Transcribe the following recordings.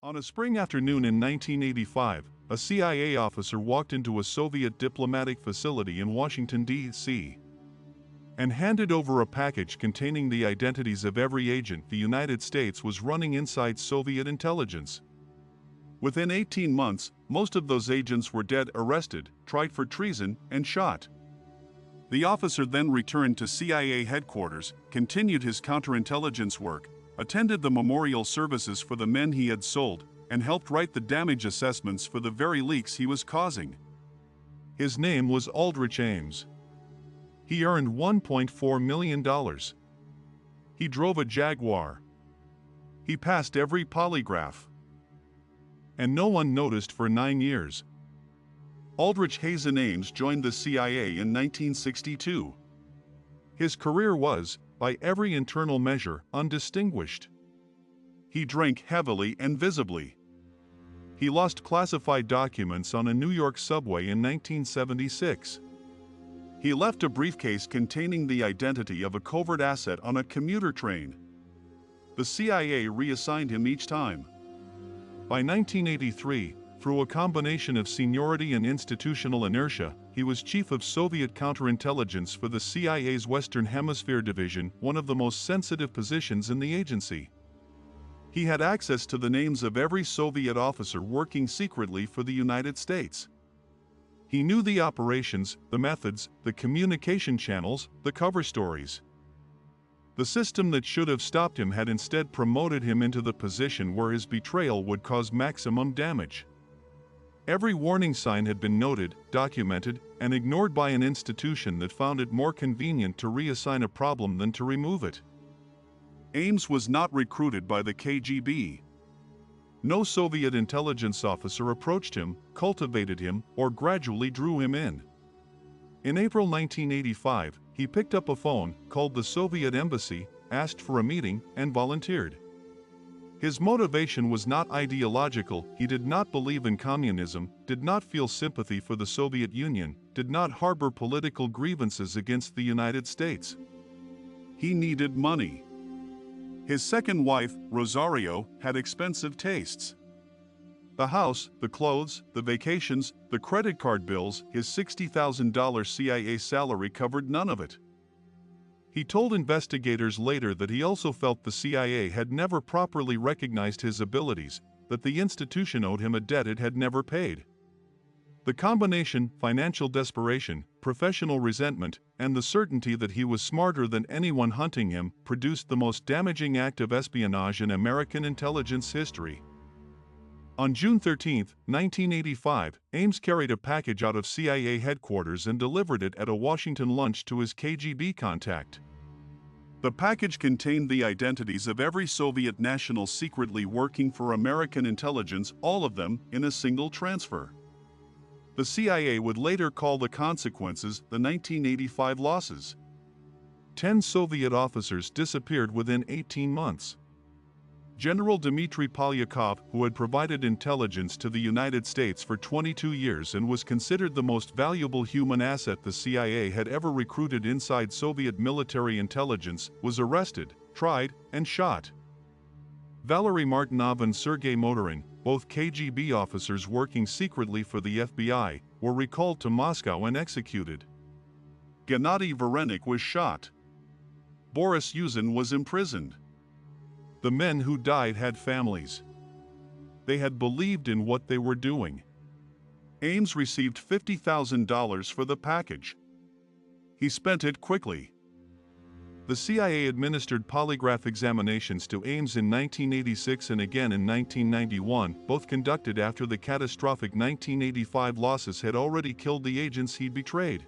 On a spring afternoon in 1985, a CIA officer walked into a Soviet diplomatic facility in Washington, D.C. and handed over a package containing the identities of every agent the United States was running inside Soviet intelligence. Within 18 months, most of those agents were dead, arrested, tried for treason, and shot. The officer then returned to CIA headquarters, continued his counterintelligence work, attended the memorial services for the men he had sold, and helped write the damage assessments for the very leaks he was causing. His name was Aldrich Ames. He earned $1.4 million. He drove a Jaguar. He passed every polygraph. And no one noticed for 9 years. Aldrich Ames joined the CIA in 1962. His career was, by every internal measure, undistinguished. He drank heavily and visibly. He lost classified documents on a New York subway in 1976. He left a briefcase containing the identity of a covert asset on a commuter train. The CIA reassigned him each time. By 1983, through a combination of seniority and institutional inertia, he was chief of Soviet counterintelligence for the CIA's Western Hemisphere Division, one of the most sensitive positions in the agency. He had access to the names of every Soviet officer working secretly for the United States. He knew the operations, the methods, the communication channels, the cover stories. The system that should have stopped him had instead promoted him into the position where his betrayal would cause maximum damage. Every warning sign had been noted, documented, and ignored by an institution that found it more convenient to reassign a problem than to remove it. Ames was not recruited by the KGB. No Soviet intelligence officer approached him, cultivated him, or gradually drew him in. In April 1985, he picked up a phone, called the Soviet embassy, asked for a meeting, and volunteered. His motivation was not ideological. He did not believe in communism, did not feel sympathy for the Soviet Union, did not harbor political grievances against the United States. He needed money. His second wife, Rosario, had expensive tastes. The house, the clothes, the vacations, the credit card bills, his $60,000 CIA salary covered none of it. He told investigators later that he also felt the CIA had never properly recognized his abilities, that the institution owed him a debt it had never paid. The combination, financial desperation, professional resentment, and the certainty that he was smarter than anyone hunting him, produced the most damaging act of espionage in American intelligence history. On June 13, 1985, Ames carried a package out of CIA headquarters and delivered it at a Washington lunch to his KGB contact. The package contained the identities of every Soviet national secretly working for American intelligence, all of them, in a single transfer. The CIA would later call the consequences the 1985 losses. 10 Soviet officers disappeared within 18 months. General Dmitry Polyakov, who had provided intelligence to the United States for 22 years and was considered the most valuable human asset the CIA had ever recruited inside Soviet military intelligence, was arrested, tried, and shot. Valery Martinov and Sergei Motorin, both KGB officers working secretly for the FBI, were recalled to Moscow and executed. Gennady Varenik was shot. Boris Yuzin was imprisoned. The men who died had families. They had believed in what they were doing. Ames received $50,000 for the package. He spent it quickly. The CIA administered polygraph examinations to Ames in 1986 and again in 1991, both conducted after the catastrophic 1985 losses had already killed the agents he'd betrayed.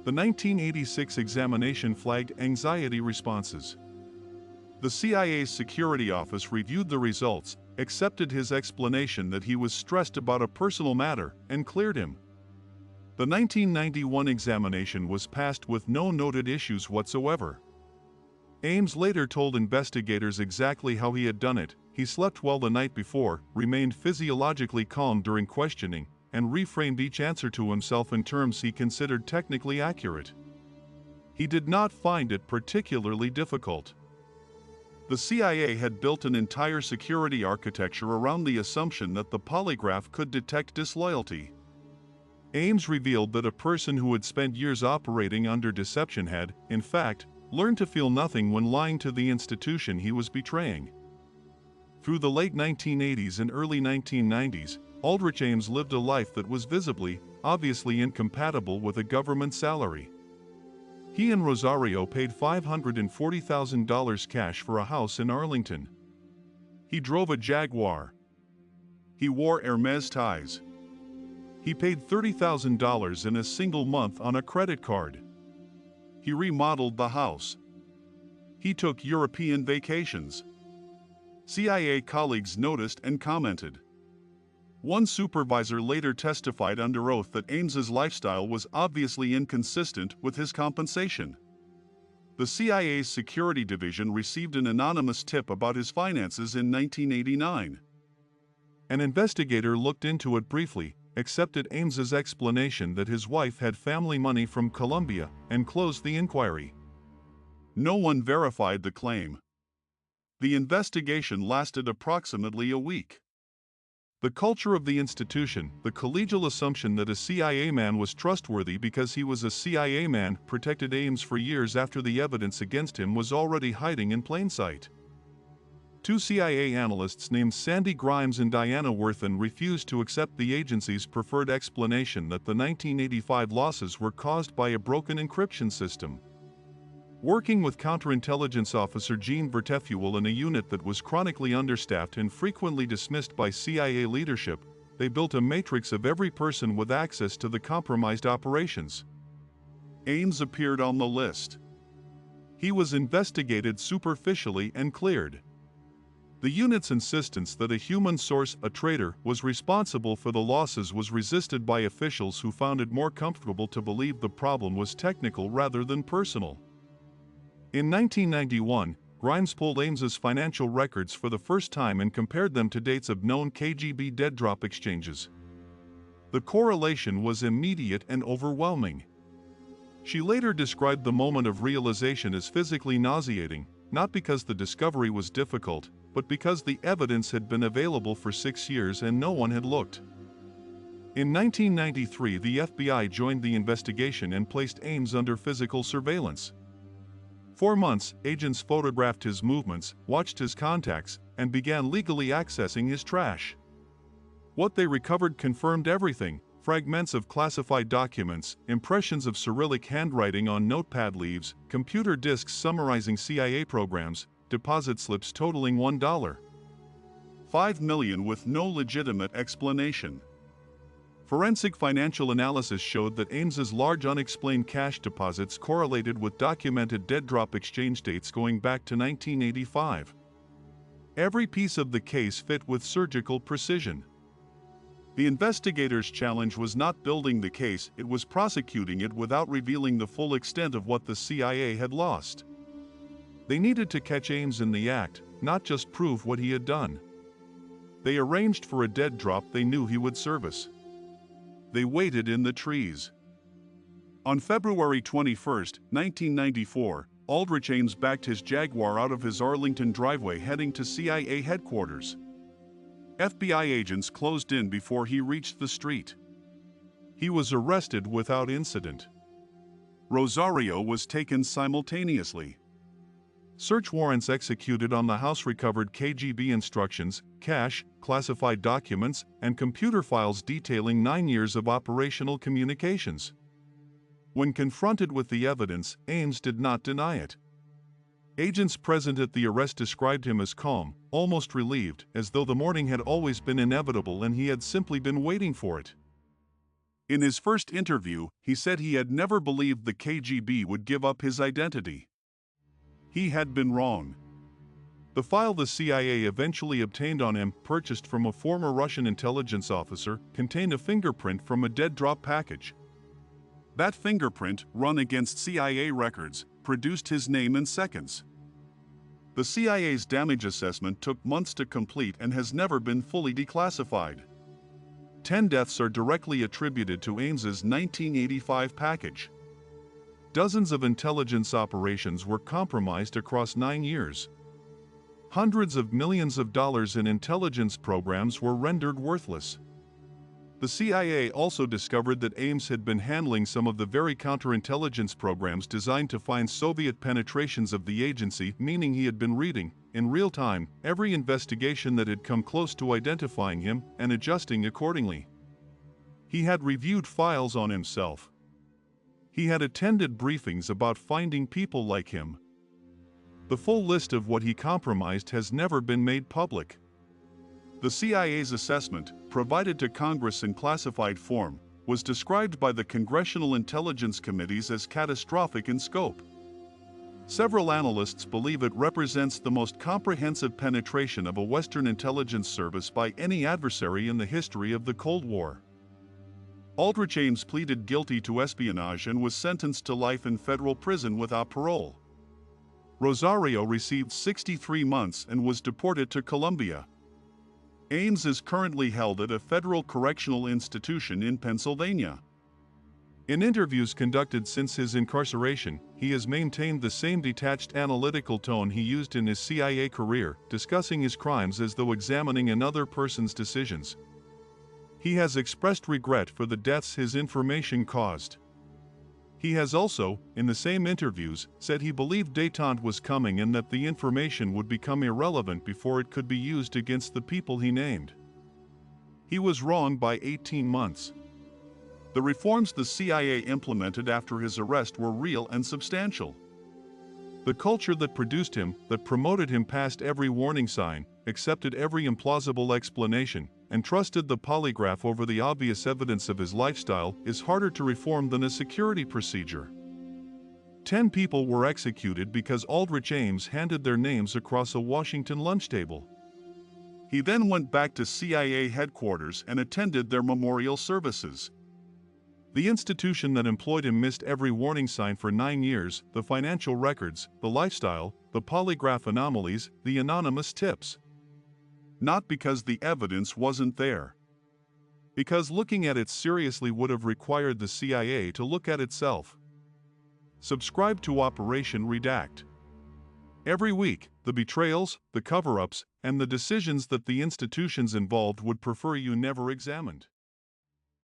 The 1986 examination flagged anxiety responses. The CIA's security office reviewed the results, accepted his explanation that he was stressed about a personal matter, and cleared him. The 1991 examination was passed with no noted issues whatsoever. Ames later told investigators exactly how he had done it. He slept well the night before, remained physiologically calm during questioning, and reframed each answer to himself in terms he considered technically accurate. He did not find it particularly difficult. The CIA had built an entire security architecture around the assumption that the polygraph could detect disloyalty. Ames revealed that a person who had spent years operating under deception had, in fact, learned to feel nothing when lying to the institution he was betraying. Through the late 1980s and early 1990s, Aldrich Ames lived a life that was visibly, obviously incompatible with a government salary. He and Rosario paid $540,000 cash for a house in Arlington. He drove a Jaguar. He wore Hermes ties. He paid $30,000 in a single month on a credit card. He remodeled the house. He took European vacations. CIA colleagues noticed and commented. One supervisor later testified under oath that Ames's lifestyle was obviously inconsistent with his compensation. The CIA's security division received an anonymous tip about his finances in 1989. An investigator looked into it briefly, accepted Ames's explanation that his wife had family money from Colombia, and closed the inquiry. No one verified the claim. The investigation lasted approximately a week. The culture of the institution, the collegial assumption that a CIA man was trustworthy because he was a CIA man, protected Ames for years after the evidence against him was already hiding in plain sight. Two CIA analysts named Sandy Grimes and Diana Worthen refused to accept the agency's preferred explanation that the 1985 losses were caused by a broken encryption system. Working with counterintelligence officer Gene Vertefuel in a unit that was chronically understaffed and frequently dismissed by CIA leadership, they built a matrix of every person with access to the compromised operations. Ames appeared on the list. He was investigated superficially and cleared. The unit's insistence that a human source, a traitor, was responsible for the losses was resisted by officials who found it more comfortable to believe the problem was technical rather than personal. In 1991, Grimes pulled Ames's financial records for the first time and compared them to dates of known KGB dead drop exchanges. The correlation was immediate and overwhelming. She later described the moment of realization as physically nauseating, not because the discovery was difficult, but because the evidence had been available for 6 years and no one had looked. In 1993, the FBI joined the investigation and placed Ames under physical surveillance. 4 months, agents photographed his movements, watched his contacts, and began legally accessing his trash. What they recovered confirmed everything: fragments of classified documents, impressions of Cyrillic handwriting on notepad leaves, computer disks summarizing CIA programs, deposit slips totaling $1.5 million with no legitimate explanation. Forensic financial analysis showed that Ames's large unexplained cash deposits correlated with documented dead drop exchange dates going back to 1985. Every piece of the case fit with surgical precision. The investigators' challenge was not building the case, it was prosecuting it without revealing the full extent of what the CIA had lost. They needed to catch Ames in the act, not just prove what he had done. They arranged for a dead drop they knew he would service. They waited in the trees. On February 21, 1994, Aldrich Ames backed his Jaguar out of his Arlington driveway heading to CIA headquarters. FBI agents closed in before he reached the street. He was arrested without incident. Rosario was taken simultaneously. Search warrants executed on the house recovered KGB instructions, cash, classified documents, and computer files detailing 9 years of operational communications. When confronted with the evidence, Ames did not deny it. Agents present at the arrest described him as calm, almost relieved, as though the morning had always been inevitable and he had simply been waiting for it. In his first interview, he said he had never believed the KGB would give up his identity. He had been wrong. The file the CIA eventually obtained on him, purchased from a former Russian intelligence officer, contained a fingerprint from a dead drop package. That fingerprint, run against CIA records, produced his name in seconds. The CIA's damage assessment took months to complete and has never been fully declassified. 10 deaths are directly attributed to Ames's 1985 package. Dozens of intelligence operations were compromised across 9 years. Hundreds of millions of dollars in intelligence programs were rendered worthless. The CIA also discovered that Ames had been handling some of the very counterintelligence programs designed to find Soviet penetrations of the agency, meaning he had been reading, in real time, every investigation that had come close to identifying him and adjusting accordingly. He had reviewed files on himself. He had attended briefings about finding people like him. The full list of what he compromised has never been made public. The CIA's assessment, provided to Congress in classified form, was described by the Congressional Intelligence Committees as catastrophic in scope. Several analysts believe it represents the most comprehensive penetration of a Western intelligence service by any adversary in the history of the Cold War. Aldrich Ames pleaded guilty to espionage and was sentenced to life in federal prison without parole. Rosario received 63 months and was deported to Colombia. Ames is currently held at a federal correctional institution in Pennsylvania. In interviews conducted since his incarceration, he has maintained the same detached analytical tone he used in his CIA career, discussing his crimes as though examining another person's decisions. He has expressed regret for the deaths his information caused. He has also, in the same interviews, said he believed détente was coming and that the information would become irrelevant before it could be used against the people he named. He was wrong by 18 months. The reforms the CIA implemented after his arrest were real and substantial. The culture that produced him, that promoted him past every warning sign, accepted every implausible explanation, and trusted the polygraph over the obvious evidence of his lifestyle, is harder to reform than a security procedure. 10 people were executed because Aldrich Ames handed their names across a Washington lunch table. He then went back to CIA headquarters and attended their memorial services. The institution that employed him missed every warning sign for 9 years: the financial records, the lifestyle, the polygraph anomalies, the anonymous tips. Not because the evidence wasn't there. Because looking at it seriously would have required the CIA to look at itself. Subscribe to Operation Redact. Every week, the betrayals, the cover-ups, and the decisions that the institutions involved would prefer you never examined.